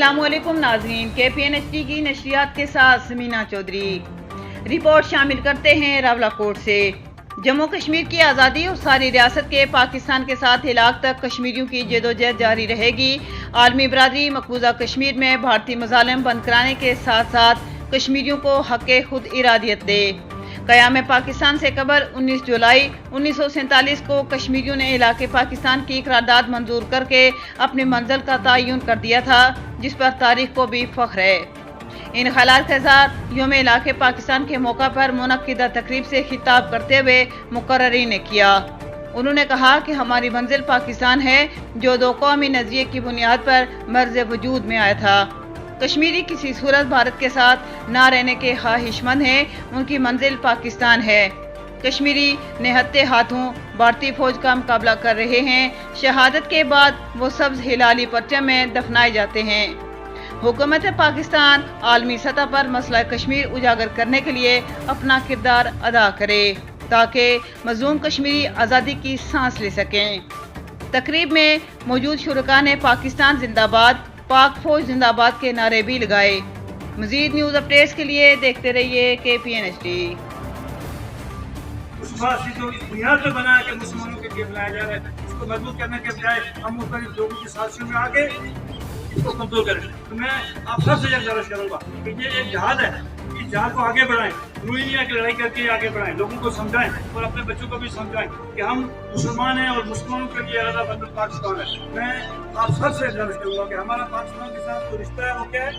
अस्सलाम वालेकुम नाज़रीन, KPNHD की नशरियात के साथ समीना चौधरी। रिपोर्ट शामिल करते हैं रावलाकोट से। जम्मू कश्मीर की आज़ादी और सारी रियासत के पाकिस्तान के साथ इलाक तक कश्मीरियों की जदोजहद जारी रहेगी। आलमी बरादरी मकबूजा कश्मीर में भारतीय मज़ालिम बंद कराने के साथ साथ कश्मीरियों को हक़ खुद इरादियत दे। क़याम पाकिस्तान से कबल 19 जुलाई 1947 को कश्मीरियों ने इलाके पाकिस्तान की करारदाद मंजूर करके अपनी मंजिल का तयन कर दिया था, जिस पर तारीख को भी फख्र है। इन ख्यालात के साथ यौम इलाके पाकिस्तान के मौका पर मुनक्किदा तकरीब से खिताब करते हुए मुकर्ररीन ने किया। उन्होंने कहा कि हमारी मंजिल पाकिस्तान है, जो दो कौमी नज़रिए की बुनियाद पर मर्ज़ वजूद में आया था। कश्मीरी किसी सूरत भारत के साथ ना रहने के ख्वाहिशमंद हैं, उनकी मंजिल पाकिस्तान है। कश्मीरी निहत्ते हाथों भारतीय फौज का मुकाबला कर रहे हैं। शहादत के बाद वो सब्ज हिलाली परचम में दफनाए जाते हैं। हुकूमत पाकिस्तान आलमी सतह पर मसला कश्मीर उजागर करने के लिए अपना किरदार अदा करे, ताकि मज़लूम कश्मीरी आज़ादी की सांस ले सकें। तकरीब में मौजूद शुरका ने पाकिस्तान जिंदाबाद, पाक फौज जिंदाबाद के नारे भी लगाए। मज़ीद न्यूज़ अपडेट्स के लिए देखते रहिए KPNHD। बुनियाद पर बना के मुसलमानों के लिए बनाया जा रहा है, इसको मजबूत करने के बजाय हम मुख्तलिफ लोगों की साजिशों में आके इसको कमजोर करें। तो मैं आप सबसे यह गुजारिश करूँगा कि ये एक जहाद है, इस जहाद को आगे बढ़ाएं। जरूरी नहीं है कि लड़ाई करके आगे बढ़ाएं, लोगों को समझाएं और अपने बच्चों को भी समझाएं कि हम मुसलमान हैं और मुसलमानों के लिए अलग बदल पाकिस्तान है। मैं आप सबसे गुजारिश करूँगा कि हमारा पाकिस्तान के साथ जो रिश्ता है वो क्या है।